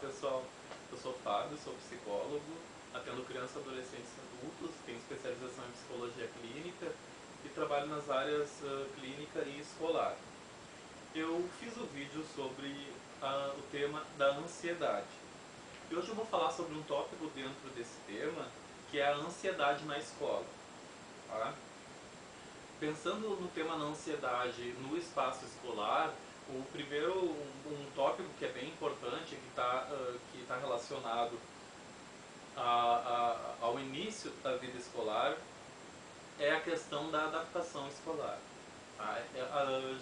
pessoal, eu sou Fábio, sou psicólogo, atendo crianças, adolescentes e adultos, tenho especialização em psicologia clínica e trabalho nas áreas clínica e escolar. Eu fiz um vídeo sobre o tema da ansiedade. E hoje eu vou falar sobre um tópico dentro desse tema, que é a ansiedade na escola. Tá? Pensando no tema da ansiedade no espaço escolar, o primeiro um tópico que é bem importante, que tá relacionado ao início da vida escolar, é a questão da adaptação escolar. Tá?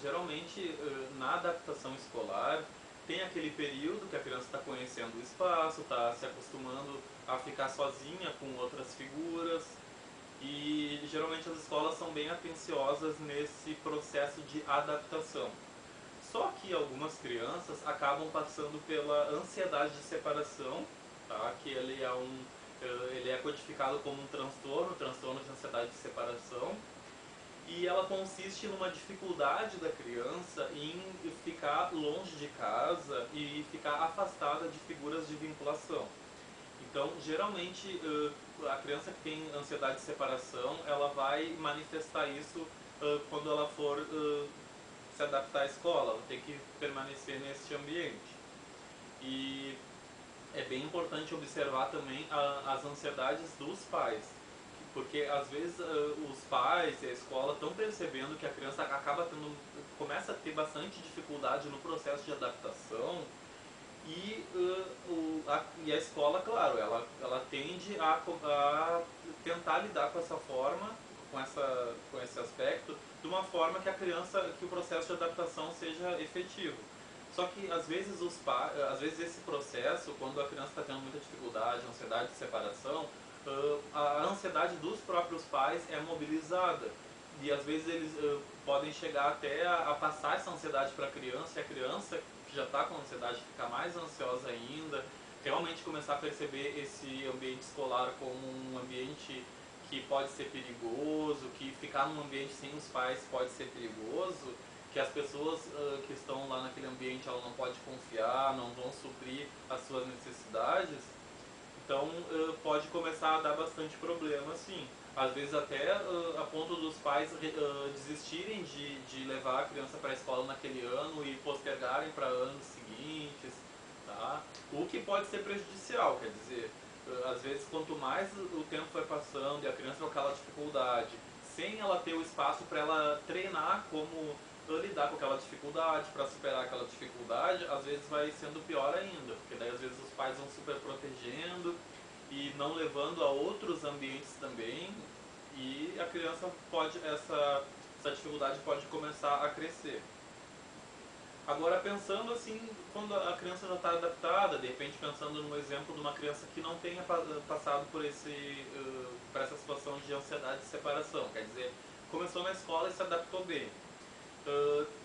Geralmente, na adaptação escolar, tem aquele período que a criança está conhecendo o espaço, está se acostumando a ficar sozinha com outras figuras, e geralmente as escolas são bem atenciosas nesse processo de adaptação. Só que algumas crianças acabam passando pela ansiedade de separação, tá? Que ele é codificado como um transtorno de ansiedade de separação, e ela consiste numa dificuldade da criança em ficar longe de casa e ficar afastada de figuras de vinculação. Então, geralmente, a criança que tem ansiedade de separação, ela vai manifestar isso quando ela for se adaptar à escola, ela tem que permanecer nesse ambiente. E é bem importante observar também as ansiedades dos pais, porque às vezes os pais e a escola estão percebendo que a criança começa a ter bastante dificuldade no processo de adaptação, e a escola, claro, ela tende a tentar lidar com essa forma, com esse aspecto, de uma forma que o processo de adaptação seja efetivo. Só que às vezes às vezes esse processo, quando a criança está tendo muita dificuldade, ansiedade de separação, a ansiedade dos próprios pais é mobilizada. E às vezes eles podem chegar até a passar essa ansiedade para a criança, e a criança que já está com ansiedade ficar mais ansiosa ainda, realmente começar a perceber esse ambiente escolar como um ambiente que pode ser perigoso, que ficar num ambiente sem os pais pode ser perigoso, que as pessoas que estão lá naquele ambiente ela não pode confiar, não vão suprir as suas necessidades. Então pode começar a dar bastante problema, sim. Às vezes até a ponto dos pais desistirem de levar a criança para a escola naquele ano e postergarem para anos seguintes, tá? O que pode ser prejudicial, quer dizer, às vezes quanto mais o tempo vai passando e a criança com aquela dificuldade, sem ela ter o espaço para ela treinar como lidar com aquela dificuldade, para superar aquela dificuldade, às vezes vai sendo pior ainda, porque daí às vezes os pais vão super protegendo e não levando a outros ambientes também, e a criança essa dificuldade pode começar a crescer. Agora, pensando assim, quando a criança já está adaptada, de repente pensando no exemplo de uma criança que não tenha passado por essa situação de ansiedade de separação, quer dizer, começou na escola e se adaptou bem.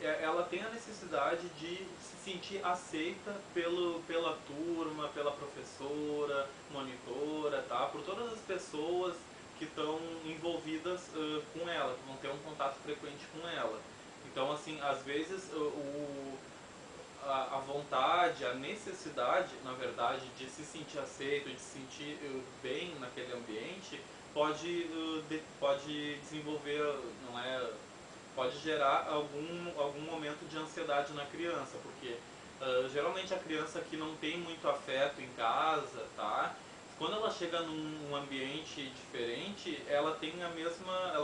Ela tem a necessidade de se sentir aceita pela turma, pela professora, monitora, tá? Por todas as pessoas que estão envolvidas com ela, que vão ter um contato frequente com ela. Então, assim, às vezes a vontade, a necessidade, na verdade, de se sentir aceito, de se sentir bem naquele ambiente, pode desenvolver, não é, pode gerar algum momento de ansiedade na criança, porque geralmente a criança que não tem muito afeto em casa, tá? Quando ela chega num ambiente diferente, ela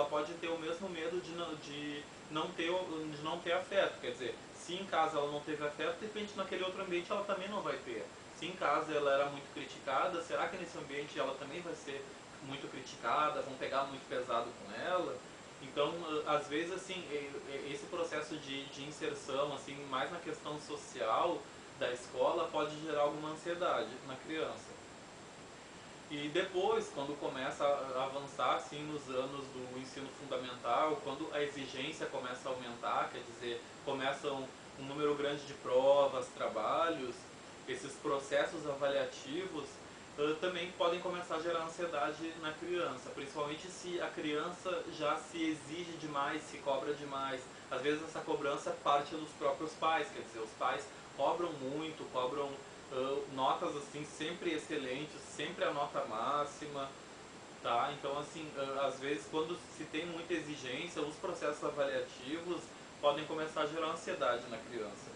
pode ter o mesmo medo de não ter afeto. Quer dizer, se em casa ela não teve afeto, de repente naquele outro ambiente ela também não vai ter. Se em casa ela era muito criticada, será que nesse ambiente ela também vai ser muito criticada, vão pegar muito pesado com ela? Então, às vezes, assim, esse processo de inserção, assim, mais na questão social da escola, pode gerar alguma ansiedade na criança. E depois, quando começa a avançar, assim, nos anos do ensino fundamental, quando a exigência começa a aumentar, quer dizer, começam um número grande de provas, trabalhos, esses processos avaliativos também podem começar a gerar ansiedade na criança, principalmente se a criança já se exige demais, se cobra demais. Às vezes essa cobrança parte dos próprios pais, quer dizer, os pais cobram muito, notas assim sempre excelentes, sempre a nota máxima, tá? Então assim, às vezes quando se tem muita exigência, os processos avaliativos podem começar a gerar ansiedade na criança.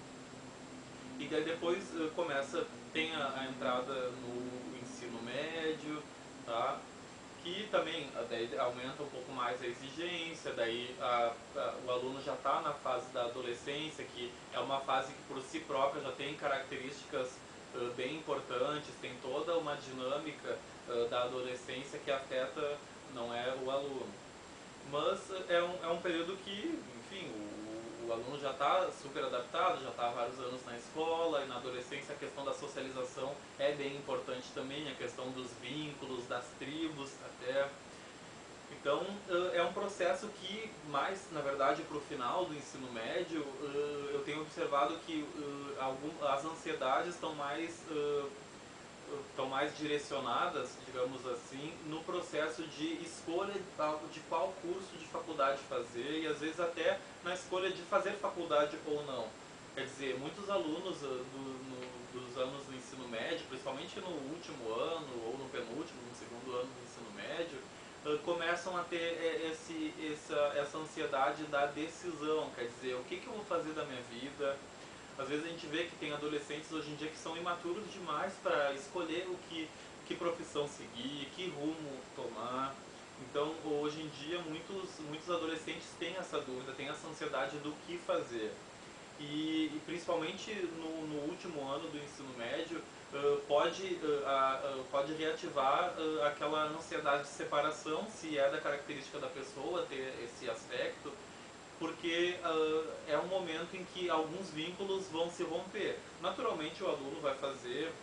E daí depois tem a entrada no ensino médio, tá? Que também daí aumenta um pouco mais a exigência, daí o aluno já está na fase da adolescência, que é uma fase que por si própria já tem características bem importantes, tem toda uma dinâmica da adolescência que afeta, não é o aluno. Mas é um período que, enfim, o aluno já está super adaptado, já está há vários anos na escola, e na adolescência a questão da socialização é bem importante também, a questão dos vínculos, das tribos até. Então é um processo que mais, na verdade, para o final do ensino médio, eu tenho observado que as ansiedades estão mais direcionadas, digamos assim, no processo de escolha de qual curso de faculdade fazer e às vezes até na escolha de fazer faculdade ou não. Quer dizer, muitos alunos dos anos do ensino médio, principalmente no último ano ou no penúltimo, no segundo ano do ensino médio, começam a ter essa ansiedade da decisão, quer dizer, o que eu vou fazer da minha vida. Às vezes a gente vê que tem adolescentes hoje em dia que são imaturos demais para escolher que profissão seguir, que rumo tomar. Então, hoje em dia, muitos adolescentes têm essa dúvida, têm essa ansiedade do que fazer. E principalmente no último ano do ensino médio, pode reativar aquela ansiedade de separação, se é da característica da pessoa ter esse aspecto, porque é um momento em que alguns vínculos vão se romper. Naturalmente o aluno vai fazer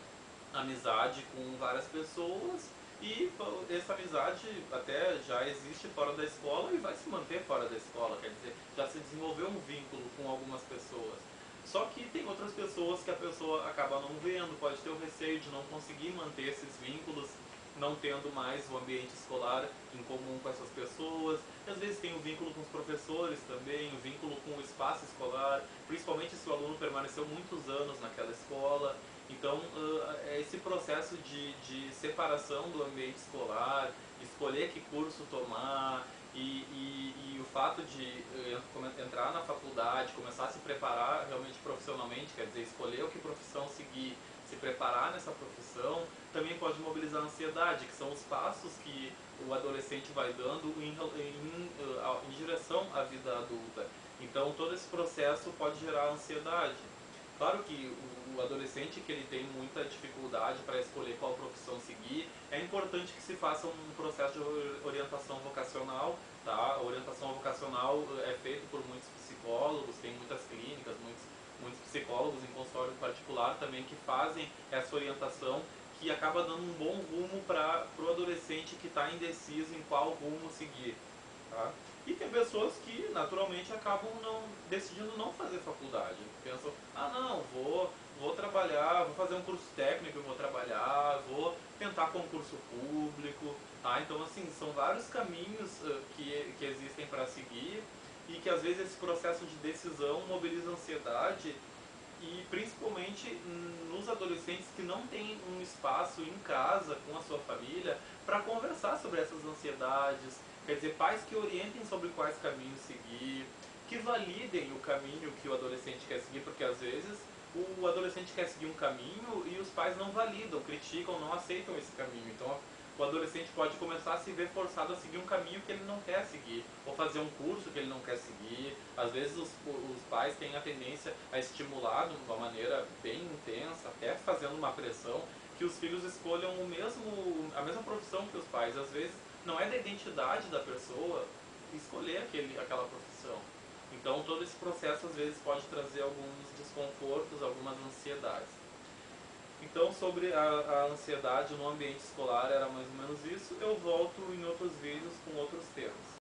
amizade com várias pessoas e essa amizade até já existe fora da escola e vai se manter fora da escola, quer dizer, já se desenvolveu um vínculo com algumas pessoas. Só que tem outras pessoas que a pessoa acaba não vendo, pode ter o receio de não conseguir manter esses vínculos, não tendo mais o ambiente escolar em comum com essas pessoas. E às vezes tem o vínculo com os professores também, o vínculo com o espaço escolar, principalmente se o aluno permaneceu muitos anos naquela escola. Então, esse processo de separação do ambiente escolar, escolher que curso tomar e o fato de entrar na faculdade, começar a se preparar realmente profissionalmente, quer dizer, escolher o que profissão seguir, se preparar nessa profissão, também pode mobilizar a ansiedade, que são os passos que o adolescente vai dando em direção à vida adulta. Então, todo esse processo pode gerar ansiedade. Claro que o adolescente que ele tem muita dificuldade para escolher qual profissão seguir, é importante que se faça um processo de orientação vocacional, tá? A orientação vocacional é feita por muitos psicólogos, tem muitas clínicas, muitos psicólogos em consultório particular também que fazem essa orientação, que acaba dando um bom rumo para o adolescente que está indeciso em qual rumo seguir. Tá? E tem pessoas que naturalmente acabam decidindo não fazer faculdade. Pensam, ah não, vou trabalhar, vou fazer um curso técnico, vou trabalhar, vou tentar concurso público. Tá? Então assim, são vários caminhos que existem para seguir e que às vezes esse processo de decisão mobiliza ansiedade e principalmente nos adolescentes que não têm um espaço em casa com a sua família para conversar sobre essas ansiedades, quer dizer, pais que orientem sobre quais caminhos seguir, que validem o caminho que o adolescente quer seguir, porque às vezes o adolescente quer seguir um caminho e os pais não validam, criticam, não aceitam esse caminho. Então o adolescente pode começar a se ver forçado a seguir um caminho que ele não quer seguir, ou fazer um curso que ele não quer seguir. Às vezes os pais têm a tendência a estimular de uma maneira bem intensa, até fazendo uma pressão, que os filhos escolham a mesma profissão que os pais. Às vezes não é da identidade da pessoa escolher aquela profissão. Então todo esse processo às vezes pode trazer alguns desconfortos, algumas ansiedades. Então, sobre a ansiedade no ambiente escolar era mais ou menos isso. Eu volto em outros vídeos com outros temas.